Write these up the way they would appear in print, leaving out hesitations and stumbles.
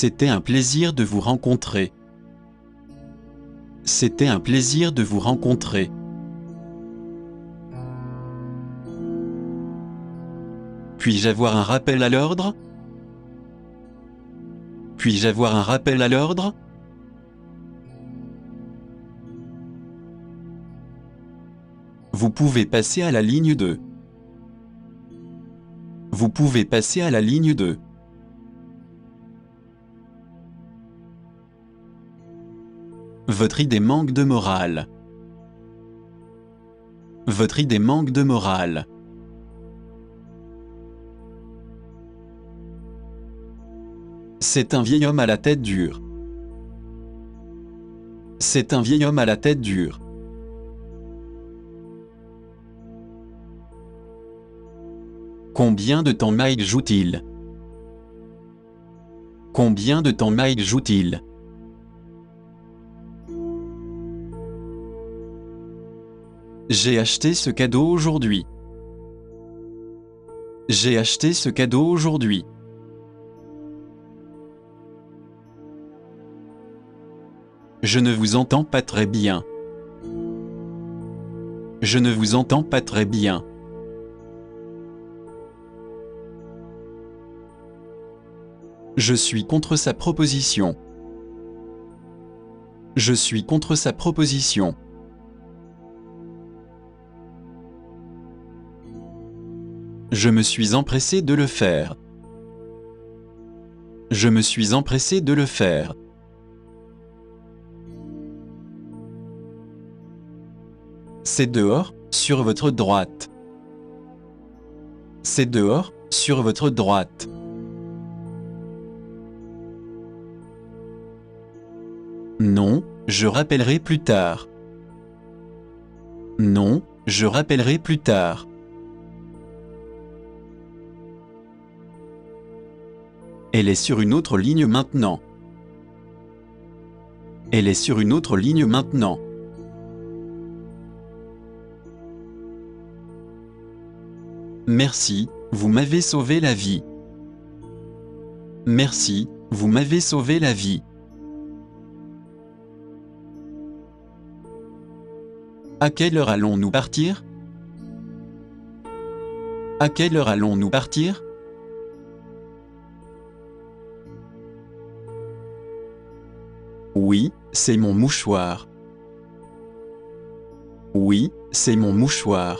C'était un plaisir de vous rencontrer. C'était un plaisir de vous rencontrer. Puis-je avoir un rappel à l'ordre? Puis-je avoir un rappel à l'ordre? Vous pouvez passer à la ligne 2. Vous pouvez passer à la ligne 2. Votre idée manque de morale. Votre idée manque de morale. C'est un vieil homme à la tête dure. C'est un vieil homme à la tête dure. Combien de temps Mike joue-t-il? Combien de temps Mike joue-t-il? J'ai acheté ce cadeau aujourd'hui. J'ai acheté ce cadeau aujourd'hui. Je ne vous entends pas très bien. Je ne vous entends pas très bien. Je suis contre sa proposition. Je suis contre sa proposition. Je me suis empressé de le faire. Je me suis empressé de le faire. C'est dehors, sur votre droite. C'est dehors, sur votre droite. Non, je rappellerai plus tard. Non, je rappellerai plus tard. Elle est sur une autre ligne maintenant. Elle est sur une autre ligne maintenant. Merci, vous m'avez sauvé la vie. Merci, vous m'avez sauvé la vie. À quelle heure allons-nous partir? À quelle heure allons-nous partir? Oui, c'est mon mouchoir. Oui, c'est mon mouchoir.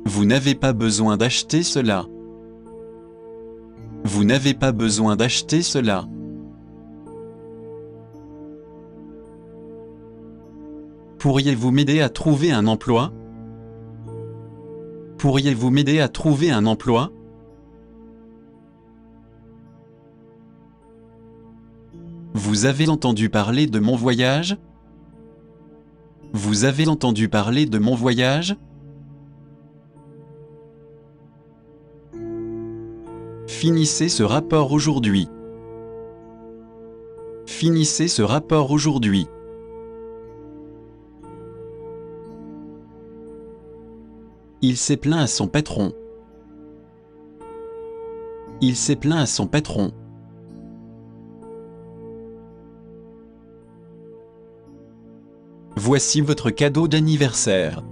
Vous n'avez pas besoin d'acheter cela. Vous n'avez pas besoin d'acheter cela. Pourriez-vous m'aider à trouver un emploi? Pourriez-vous m'aider à trouver un emploi? Vous avez entendu parler de mon voyage? Vous avez entendu parler de mon voyage? Finissez ce rapport aujourd'hui. Finissez ce rapport aujourd'hui. Il s'est plaint à son patron. Il s'est plaint à son patron. Voici votre cadeau d'anniversaire.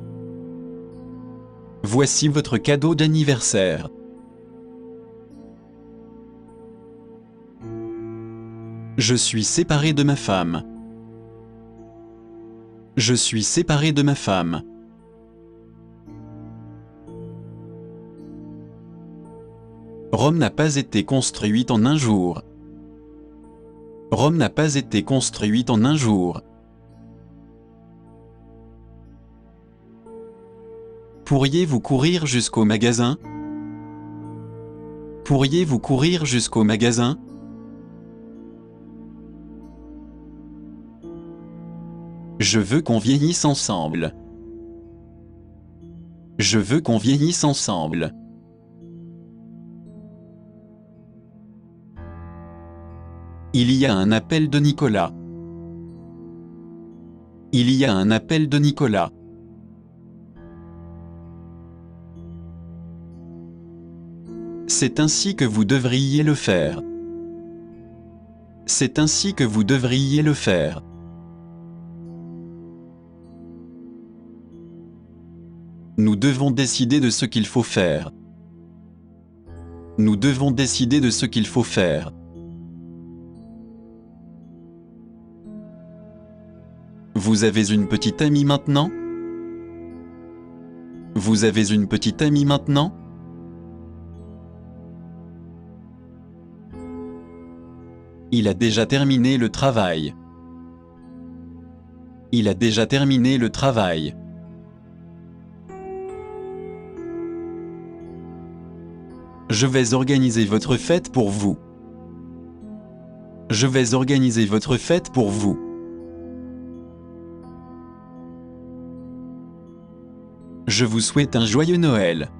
Voici votre cadeau d'anniversaire. Je suis séparé de ma femme. Je suis séparé de ma femme. Rome n'a pas été construite en un jour. Rome n'a pas été construite en un jour. Pourriez-vous courir jusqu'au magasin? Pourriez-vous courir jusqu'au magasin? Je veux qu'on vieillisse ensemble. Je veux qu'on vieillisse ensemble. Il y a un appel de Nicolas. Il y a un appel de Nicolas. C'est ainsi que vous devriez le faire. C'est ainsi que vous devriez le faire. Nous devons décider de ce qu'il faut faire. Nous devons décider de ce qu'il faut faire. Vous avez une petite amie maintenant? Vous avez une petite amie maintenant? Il a déjà terminé le travail. Il a déjà terminé le travail. Je vais organiser votre fête pour vous. Je vais organiser votre fête pour vous. Je vous souhaite un joyeux Noël.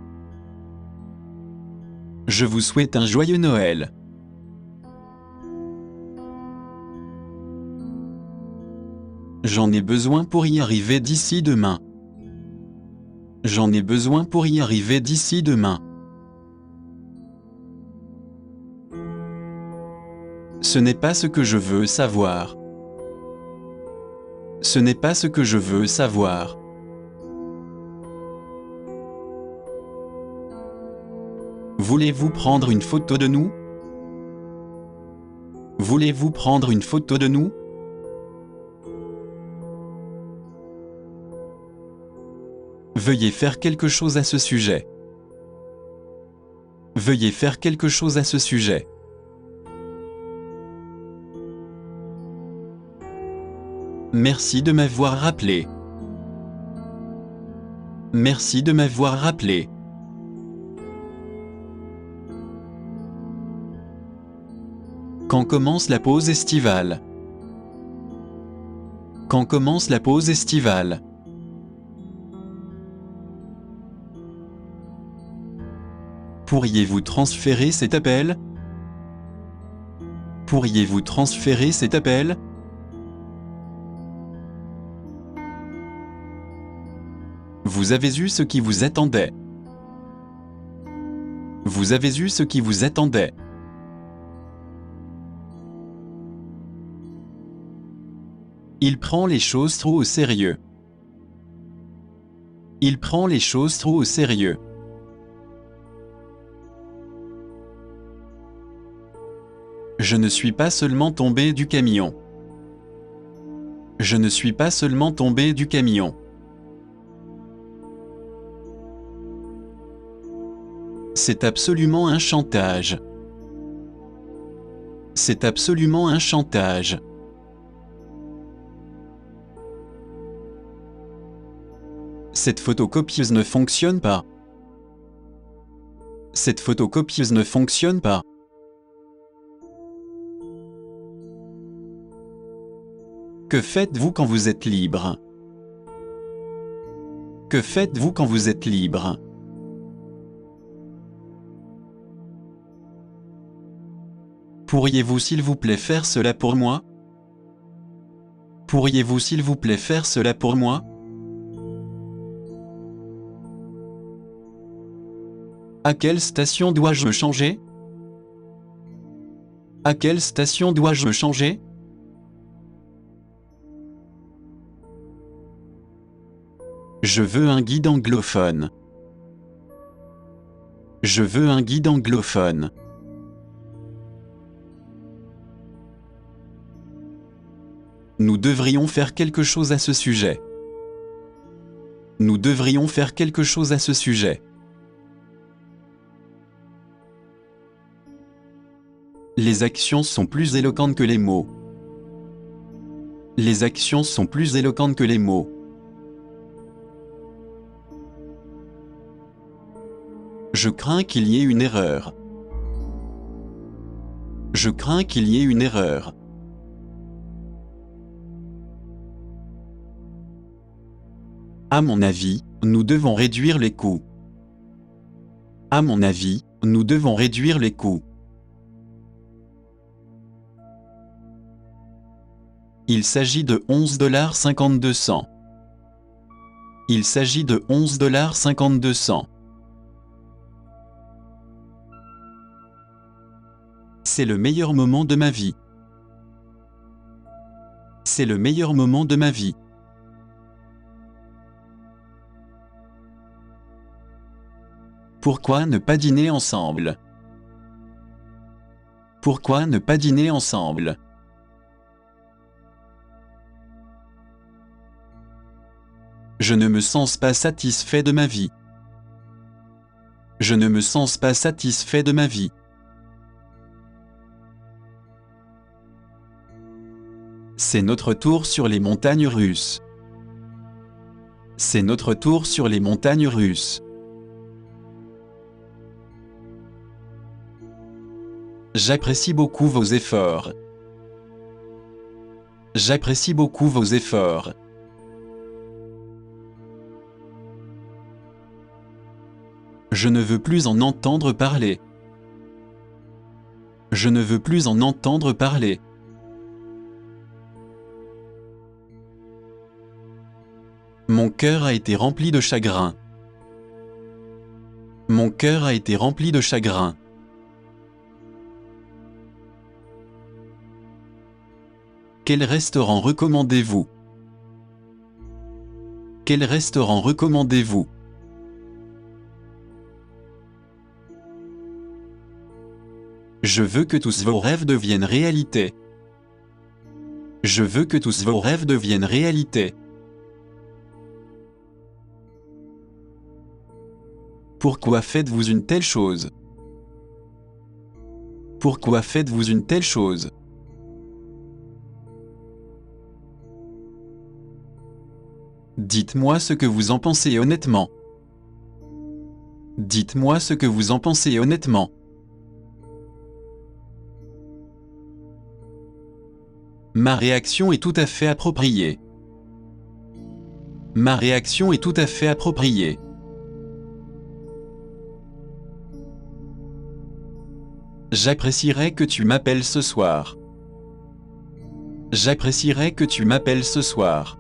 Je vous souhaite un joyeux Noël. J'en ai besoin pour y arriver d'ici demain. J'en ai besoin pour y arriver d'ici demain. Ce n'est pas ce que je veux savoir. Ce n'est pas ce que je veux savoir. Voulez-vous prendre une photo de nous? Voulez-vous prendre une photo de nous? Veuillez faire quelque chose à ce sujet. Veuillez faire quelque chose à ce sujet. Merci de m'avoir rappelé. Merci de m'avoir rappelé. Quand commence la pause estivale? Quand commence la pause estivale? Pourriez-vous transférer cet appel? Pourriez-vous transférer cet appel? Vous avez eu ce qui vous attendait. Vous avez eu ce qui vous attendait. Il prend les choses trop au sérieux. Il prend les choses trop au sérieux. Je ne suis pas seulement tombé du camion. Je ne suis pas seulement tombé du camion. C'est absolument un chantage. C'est absolument un chantage. Cette photocopieuse ne fonctionne pas. Cette photocopieuse ne fonctionne pas. Que faites-vous quand vous êtes libre? Que faites-vous quand vous êtes libre? Pourriez-vous s'il vous plaît faire cela pour moi? Pourriez-vous s'il vous plaît faire cela pour moi? À quelle station dois-je me changer? À quelle station dois-je me changer? Je veux un guide anglophone. Je veux un guide anglophone. Nous devrions faire quelque chose à ce sujet. Nous devrions faire quelque chose à ce sujet. Les actions sont plus éloquentes que les mots. Les actions sont plus éloquentes que les mots. Je crains qu'il y ait une erreur. Je crains qu'il y ait une erreur. À mon avis, nous devons réduire les coûts. À mon avis, nous devons réduire les coûts. Il s'agit de $11,52. Il s'agit de $11,52. C'est le meilleur moment de ma vie. C'est le meilleur moment de ma vie. Pourquoi ne pas dîner ensemble? Pourquoi ne pas dîner ensemble? Je ne me sens pas satisfait de ma vie. Je ne me sens pas satisfait de ma vie. C'est notre tour sur les montagnes russes. C'est notre tour sur les montagnes russes. J'apprécie beaucoup vos efforts. J'apprécie beaucoup vos efforts. Je ne veux plus en entendre parler. Je ne veux plus en entendre parler. Mon cœur a été rempli de chagrin. Mon cœur a été rempli de chagrin. Quel restaurant recommandez-vous? Quel restaurant recommandez-vous? Je veux que tous vos rêves deviennent réalité. Je veux que tous vos rêves deviennent réalité. Pourquoi faites-vous une telle chose? Pourquoi faites-vous une telle chose? Dites-moi ce que vous en pensez honnêtement. Dites-moi ce que vous en pensez honnêtement. Ma réaction est tout à fait appropriée. Ma réaction est tout à fait appropriée. J'apprécierais que tu m'appelles ce soir. J'apprécierais que tu m'appelles ce soir.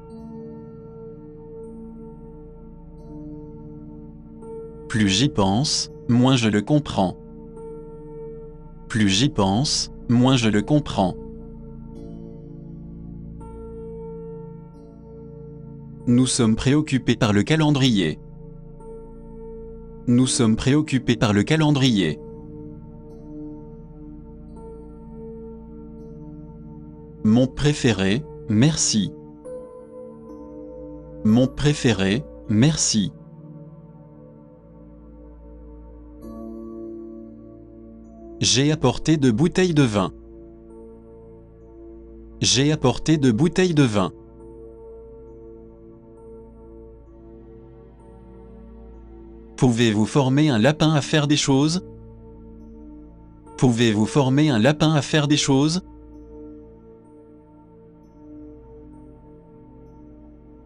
Plus j'y pense, moins je le comprends. Plus j'y pense, moins je le comprends. Nous sommes préoccupés par le calendrier. Nous sommes préoccupés par le calendrier. Mon préféré, merci. Mon préféré, merci. J'ai apporté 2 bouteilles de vin. J'ai apporté 2 bouteilles de vin. Pouvez-vous former un lapin à faire des choses? Pouvez-vous former un lapin à faire des choses?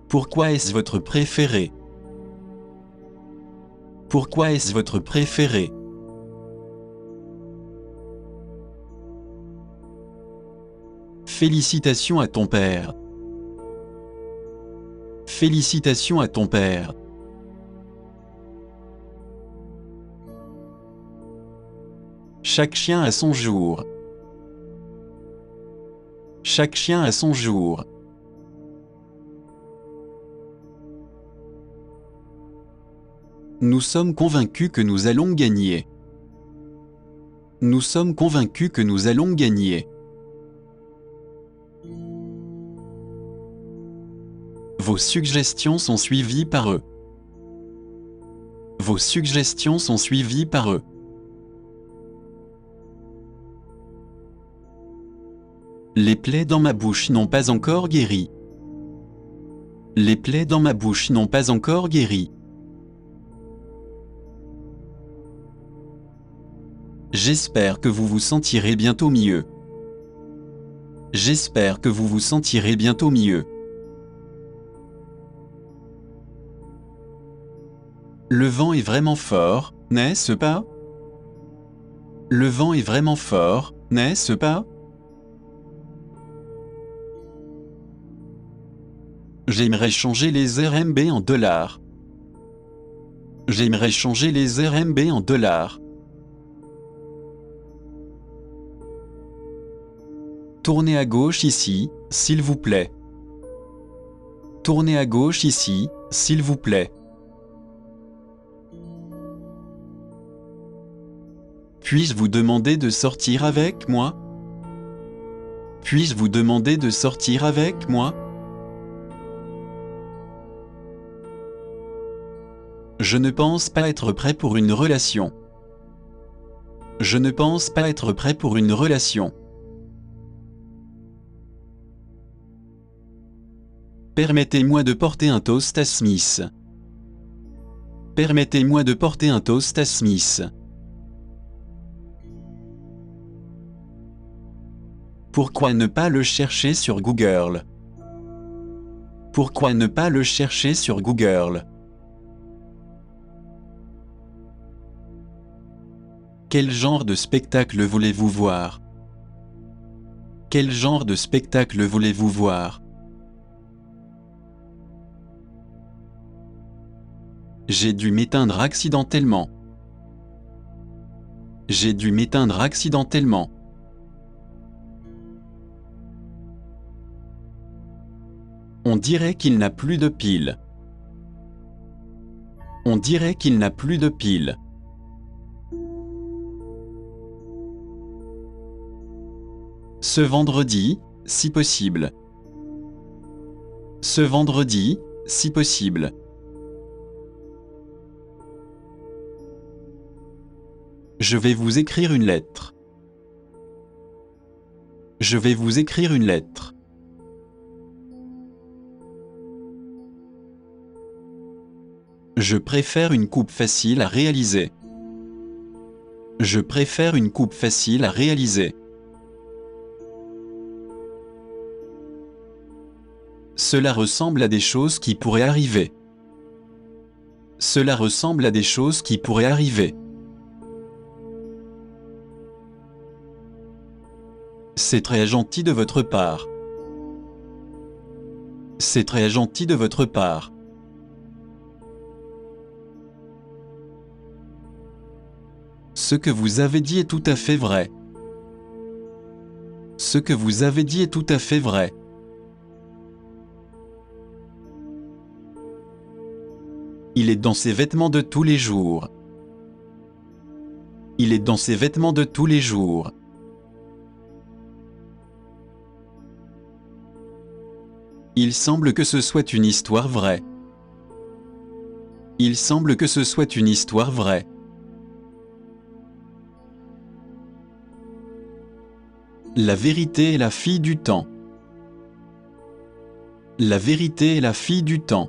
Pourquoi est-ce votre préféré? Pourquoi est-ce votre préféré? Félicitations à ton père. Félicitations à ton père. Chaque chien a son jour. Chaque chien a son jour. Nous sommes convaincus que nous allons gagner. Nous sommes convaincus que nous allons gagner. Vos suggestions sont suivies par eux. Vos suggestions sont suivies par eux. Les plaies dans ma bouche n'ont pas encore guéri. Les plaies dans ma bouche n'ont pas encore guéri. J'espère que vous vous sentirez bientôt mieux. J'espère que vous vous sentirez bientôt mieux. Le vent est vraiment fort, n'est-ce pas? Le vent est vraiment fort, n'est-ce pas? J'aimerais changer les RMB en dollars. J'aimerais changer les RMB en dollars. Tournez à gauche ici, s'il vous plaît. Tournez à gauche ici, s'il vous plaît. Puis-je vous demander de sortir avec moi? Puis-je vous demander de sortir avec moi? Je ne pense pas être prêt pour une relation. Je ne pense pas être prêt pour une relation. Permettez-moi de porter un toast à Smith. Permettez-moi de porter un toast à Smith. Pourquoi ne pas le chercher sur Google? Pourquoi ne pas le chercher sur Google? Quel genre de spectacle voulez-vous voir? Quel genre de spectacle voulez-vous voir? J'ai dû m'éteindre accidentellement. J'ai dû m'éteindre accidentellement. On dirait qu'il n'a plus de pile. On dirait qu'il n'a plus de pile. Ce vendredi, si possible. Ce vendredi, si possible. Je vais vous écrire une lettre. Je vais vous écrire une lettre. Je préfère une coupe facile à réaliser. Je préfère une coupe facile à réaliser. Cela ressemble à des choses qui pourraient arriver. Cela ressemble à des choses qui pourraient arriver. C'est très gentil de votre part. C'est très gentil de votre part. Ce que vous avez dit est tout à fait vrai. Ce que vous avez dit est tout à fait vrai. Il est dans ses vêtements de tous les jours. Il est dans ses vêtements de tous les jours. Il semble que ce soit une histoire vraie. Il semble que ce soit une histoire vraie. La vérité est la fille du temps. La vérité est la fille du temps.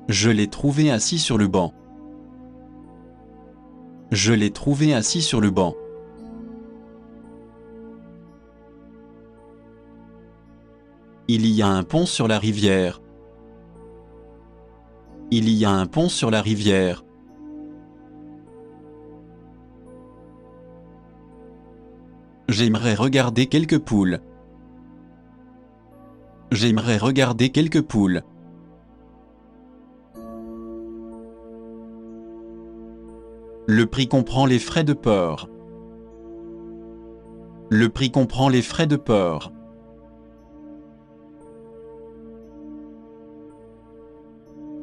Je l'ai trouvé assis sur le banc. Je l'ai trouvé assis sur le banc. Il y a un pont sur la rivière. Il y a un pont sur la rivière. J'aimerais regarder quelques poules. J'aimerais regarder quelques poules. Le prix comprend les frais de port. Le prix comprend les frais de port.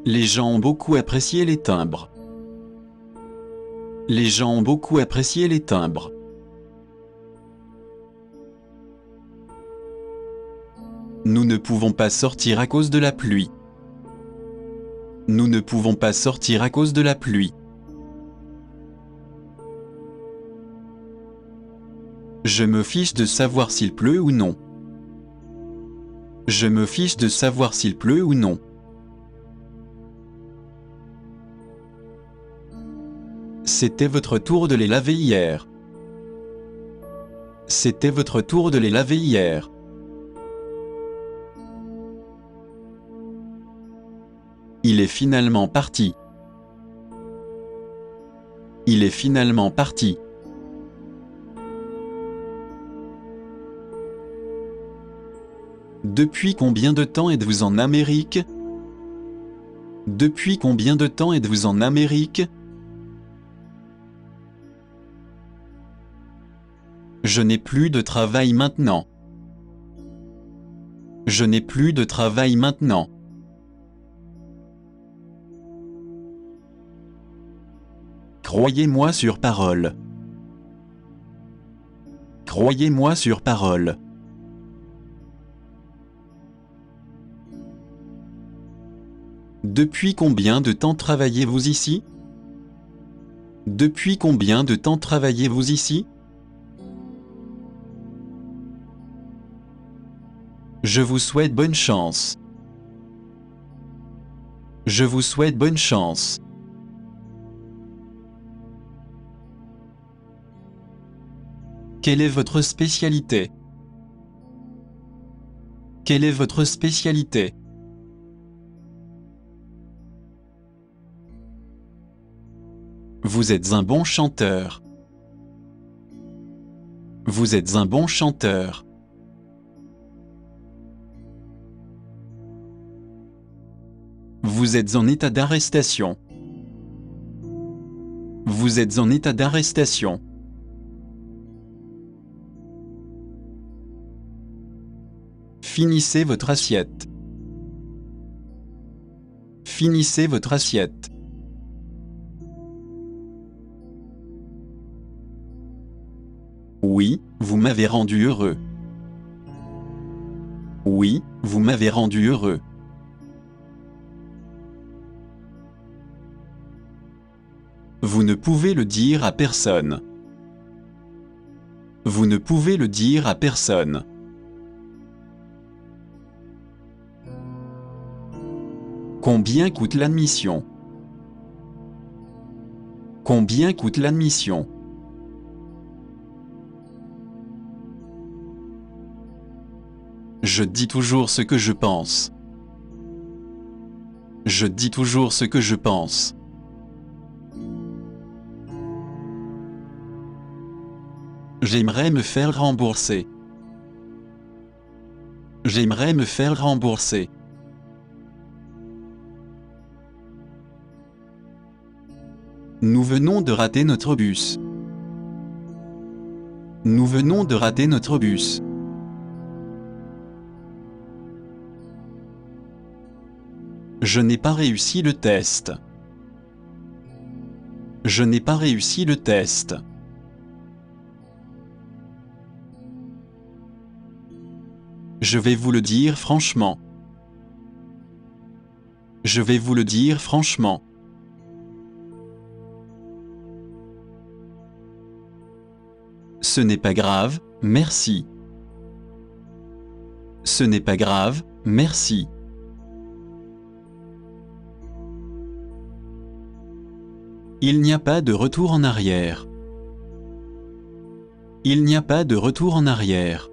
Les gens ont beaucoup apprécié les timbres. Les gens ont beaucoup apprécié les timbres. Nous ne pouvons pas sortir à cause de la pluie. Nous ne pouvons pas sortir à cause de la pluie. Je me fiche de savoir s'il pleut ou non. Je me fiche de savoir s'il pleut ou non. C'était votre tour de les laver hier. C'était votre tour de les laver hier. Il est finalement parti. Il est finalement parti. Depuis combien de temps êtes-vous en Amérique? Depuis combien de temps êtes-vous en Amérique? Je n'ai plus de travail maintenant. Je n'ai plus de travail maintenant. Croyez-moi sur parole. Croyez-moi sur parole. Depuis combien de temps travaillez-vous ici? Depuis combien de temps travaillez-vous ici? Je vous souhaite bonne chance. Je vous souhaite bonne chance. Quelle est votre spécialité? Quelle est votre spécialité? Vous êtes un bon chanteur. Vous êtes un bon chanteur. Vous êtes en état d'arrestation. Vous êtes en état d'arrestation. Finissez votre assiette. Finissez votre assiette. Oui, vous m'avez rendu heureux. Oui, vous m'avez rendu heureux. Vous ne pouvez le dire à personne. Vous ne pouvez le dire à personne. Combien coûte l'admission? Combien coûte l'admission? Je dis toujours ce que je pense. Je dis toujours ce que je pense. J'aimerais me faire rembourser. J'aimerais me faire rembourser. Nous venons de rater notre bus. Nous venons de rater notre bus. Je n'ai pas réussi le test. Je n'ai pas réussi le test. Je vais vous le dire franchement. Je vais vous le dire franchement. Ce n'est pas grave, merci. Ce n'est pas grave, merci. Il n'y a pas de retour en arrière. Il n'y a pas de retour en arrière.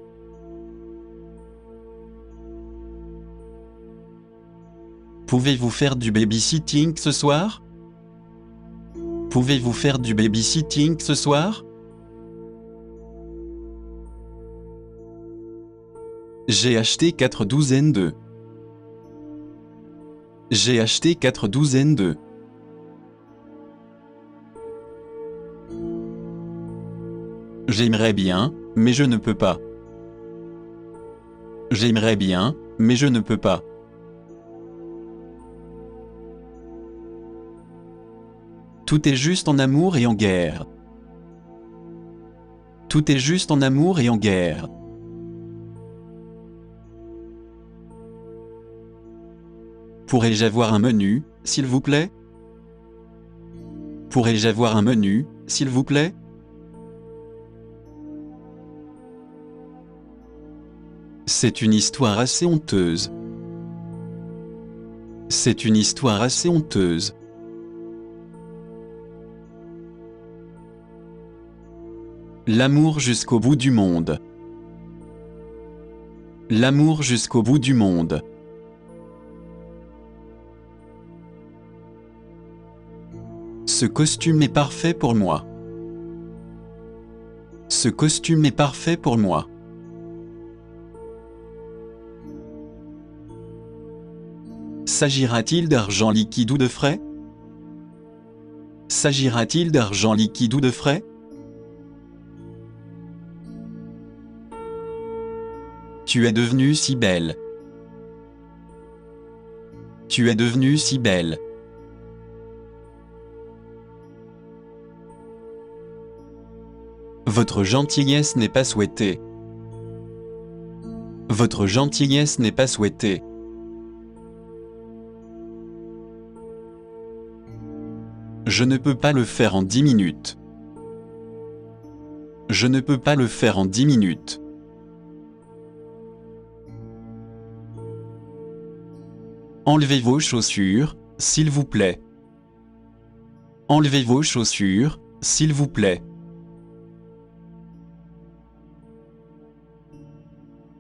Pouvez-vous faire du babysitting ce soir? Pouvez-vous faire du babysitting ce soir? J'ai acheté 4 douzaines d'œufs. J'ai acheté 4 douzaines d'œufs. J'aimerais bien, mais je ne peux pas. J'aimerais bien, mais je ne peux pas. Tout est juste en amour et en guerre. Tout est juste en amour et en guerre. Pourrais-je avoir un menu, s'il vous plaît? Pourrais-je avoir un menu, s'il vous plaît? C'est une histoire assez honteuse. C'est une histoire assez honteuse. L'amour jusqu'au bout du monde. L'amour jusqu'au bout du monde. Ce costume est parfait pour moi. Ce costume est parfait pour moi. S'agira-t-il d'argent liquide ou de frais? S'agira-t-il d'argent liquide ou de frais? Tu es devenue si belle. Tu es devenue si belle. Votre gentillesse n'est pas souhaitée. Votre gentillesse n'est pas souhaitée. Je ne peux pas le faire en 10 minutes. Je ne peux pas le faire en 10 minutes. Enlevez vos chaussures, s'il vous plaît. Enlevez vos chaussures, s'il vous plaît.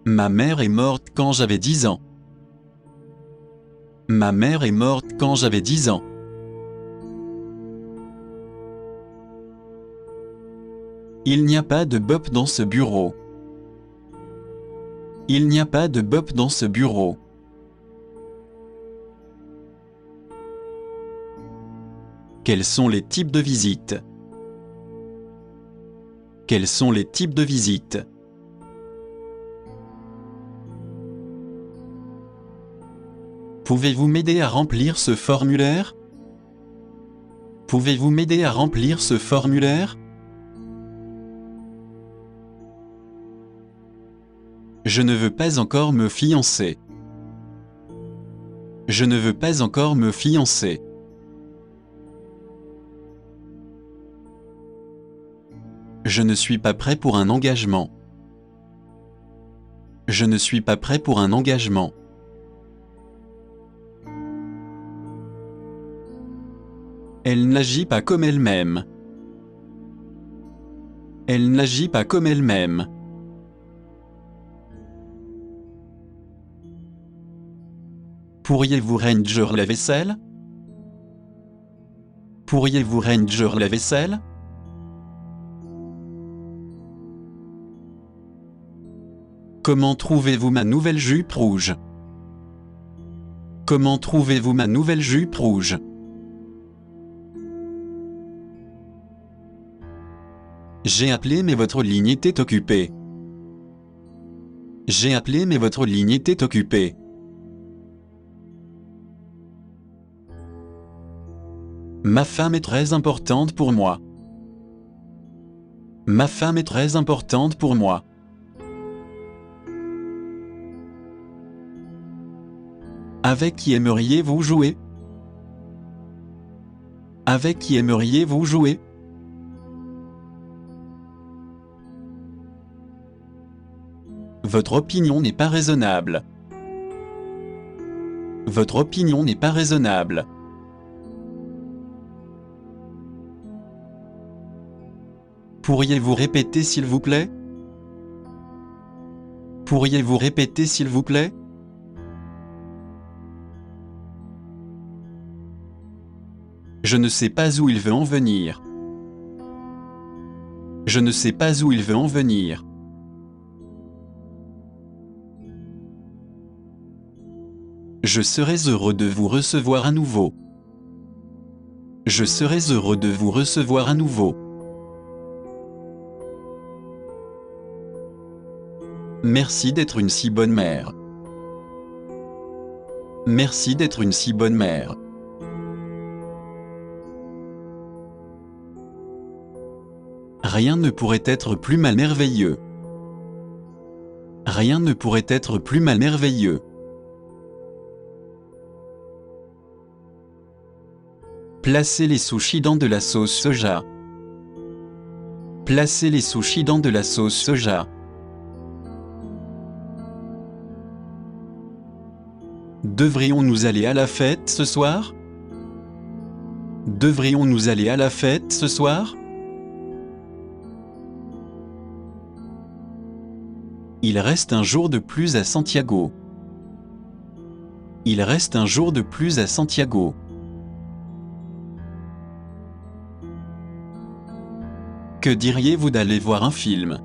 Ma mère est morte quand j'avais 10 ans. Ma mère est morte quand j'avais 10 ans. Il n'y a pas de Bob dans ce bureau. Il n'y a pas de Bob dans ce bureau. Quels sont les types de visites? Quels sont les types de visites? Pouvez-vous m'aider à remplir ce formulaire? Pouvez-vous m'aider à remplir ce formulaire? Je ne veux pas encore me fiancer. Je ne veux pas encore me fiancer. Je ne suis pas prêt pour un engagement. Je ne suis pas prêt pour un engagement. Elle n'agit pas comme elle-même. Elle n'agit pas comme elle-même. Pourriez-vous ranger la vaisselle? Pourriez-vous ranger la vaisselle? Comment trouvez-vous ma nouvelle jupe rouge? Comment trouvez-vous ma nouvelle jupe rouge? J'ai appelé mais votre ligne était occupée. J'ai appelé mais votre ligne était occupée. Ma femme est très importante pour moi. Ma femme est très importante pour moi. Avec qui aimeriez-vous jouer? Avec qui aimeriez-vous jouer? Votre opinion n'est pas raisonnable. Votre opinion n'est pas raisonnable. Pourriez-vous répéter s'il vous plaît? Pourriez-vous répéter s'il vous plaît? Je ne sais pas où il veut en venir. Je ne sais pas où il veut en venir. Je serais heureux de vous recevoir à nouveau. Je serais heureux de vous recevoir à nouveau. Merci d'être une si bonne mère. Merci d'être une si bonne mère. Rien ne pourrait être plus mal merveilleux. Rien ne pourrait être plus mal merveilleux. Placez les sushis dans de la sauce soja. Placez les sushis dans de la sauce soja. Devrions-nous aller à la fête ce soir? Devrions-nous aller à la fête ce soir? Il reste un jour de plus à Santiago. Il reste un jour de plus à Santiago. Que diriez-vous d'aller voir un film?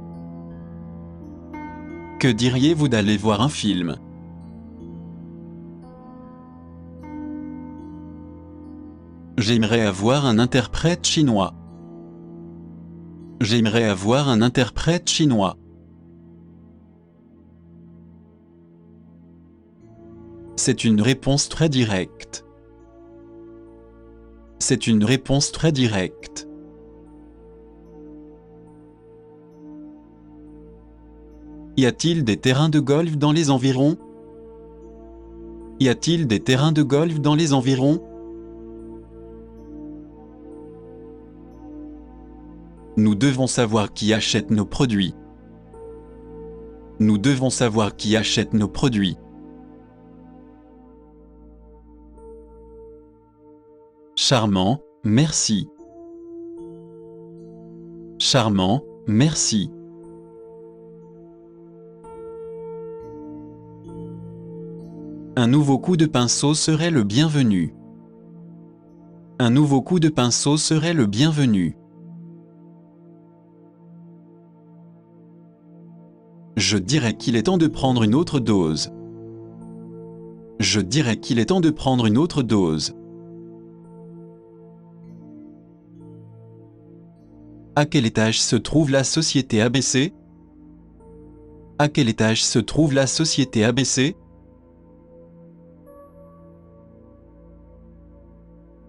Que diriez-vous d'aller voir un film? J'aimerais avoir un interprète chinois. J'aimerais avoir un interprète chinois. C'est une réponse très directe. C'est une réponse très directe. Y a-t-il des terrains de golf dans les environs? Y a-t-il des terrains de golf dans les environs? Nous devons savoir qui achète nos produits. Nous devons savoir qui achète nos produits. Charmant, merci. Charmant, merci. Un nouveau coup de pinceau serait le bienvenu. Un nouveau coup de pinceau serait le bienvenu. Je dirais qu'il est temps de prendre une autre dose. Je dirais qu'il est temps de prendre une autre dose. À quel étage se trouve la société ABC? À quel étage se trouve la société ABC?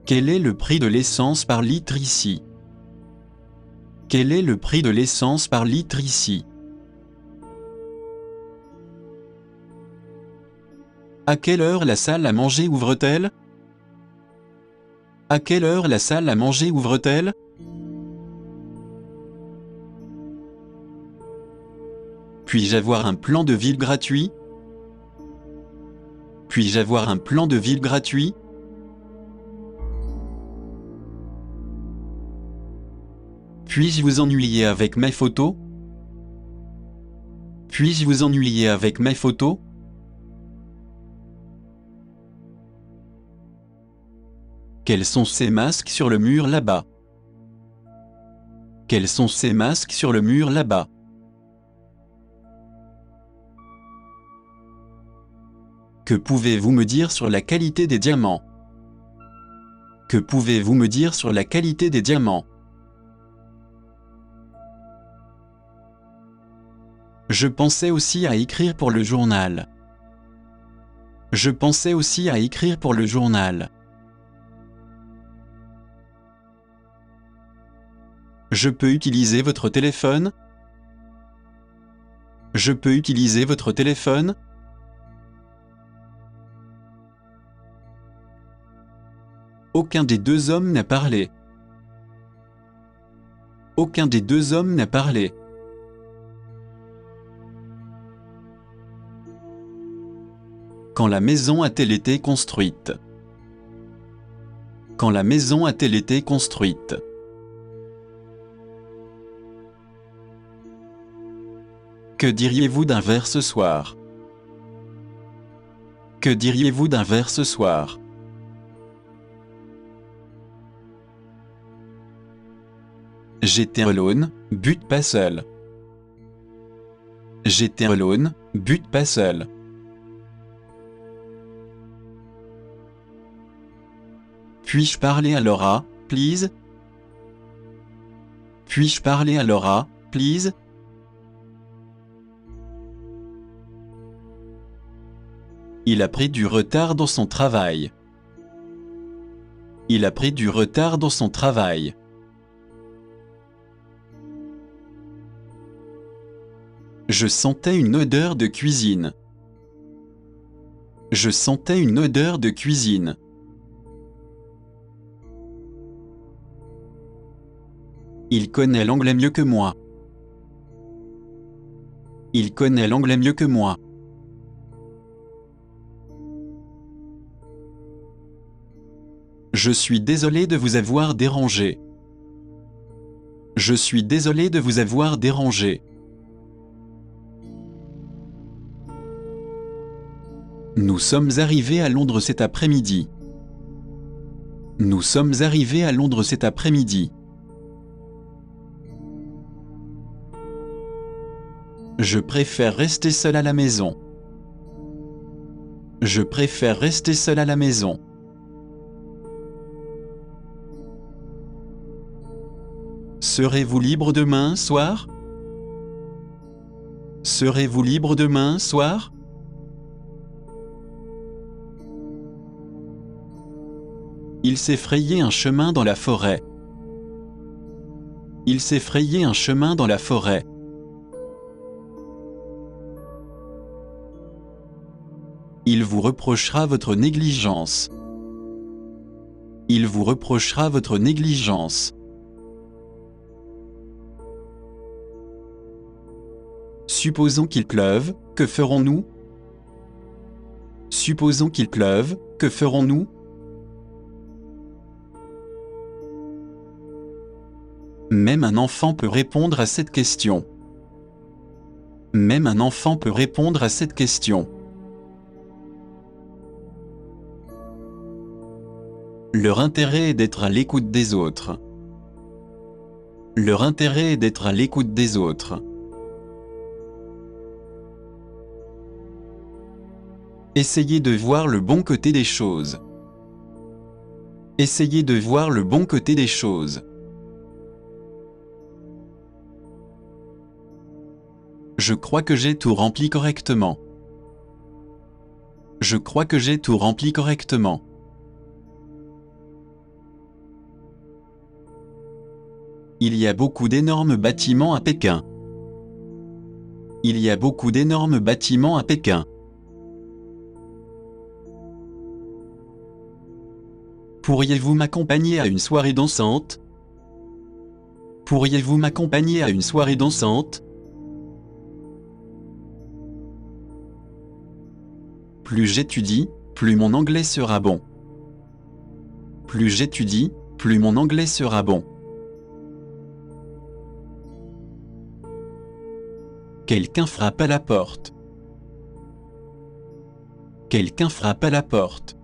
Quel est le prix de l'essence par litre ici? Quel est le prix de l'essence par litre ici? À quelle heure la salle à manger ouvre-t-elle? À quelle heure la salle à manger ouvre-t-elle? Puis-je avoir un plan de ville gratuit? Puis-je avoir un plan de ville gratuit? Puis-je vous ennuyer avec mes photos? Puis-je vous ennuyer avec mes photos? Quels sont ces masques sur le mur là-bas? Quels sont ces masques sur le mur là-bas? Que pouvez-vous me dire sur la qualité des diamants? Que pouvez-vous me dire sur la qualité des diamants? Je pensais aussi à écrire pour le journal. Je pensais aussi à écrire pour le journal. Je peux utiliser votre téléphone? Je peux utiliser votre téléphone? Aucun des deux hommes n'a parlé. Aucun des deux hommes n'a parlé. Quand la maison a-t-elle été construite? Quand la maison a-t-elle été construite? Que diriez-vous d'un verre ce soir? Que diriez-vous d'un verre ce soir? J'étais alone, but pas seul. J'étais alone, but pas seul. Puis-je parler à Laura, please? Puis-je parler à Laura, please? Il a pris du retard dans son travail. Il a pris du retard dans son travail. Je sentais une odeur de cuisine. Je sentais une odeur de cuisine. Il connaît l'anglais mieux que moi. Il connaît l'anglais mieux que moi. Je suis désolé de vous avoir dérangé. Je suis désolé de vous avoir dérangé. Nous sommes arrivés à Londres cet après-midi. Nous sommes arrivés à Londres cet après-midi. Je préfère rester seul à la maison. Je préfère rester seul à la maison. Serez-vous libre demain soir? Serez-vous libre demain soir? Il s'est frayé un chemin dans la forêt. Il s'est frayé un chemin dans la forêt. Il vous reprochera votre négligence. Il vous reprochera votre négligence. Supposons qu'il pleuve, que ferons-nous? Supposons qu'il pleuve, que ferons-nous? Même un enfant peut répondre à cette question. Même un enfant peut répondre à cette question. Leur intérêt est d'être à l'écoute des autres. Leur intérêt est d'être à l'écoute des autres. Essayez de voir le bon côté des choses. Essayez de voir le bon côté des choses. Je crois que j'ai tout rempli correctement. Je crois que j'ai tout rempli correctement. Il y a beaucoup d'énormes bâtiments à Pékin. Il y a beaucoup d'énormes bâtiments à Pékin. Pourriez-vous m'accompagner à une soirée dansante? Pourriez-vous m'accompagner à une soirée dansante? Plus j'étudie, plus mon anglais sera bon. Plus j'étudie, plus mon anglais sera bon. Quelqu'un frappe à la porte. Quelqu'un frappe à la porte.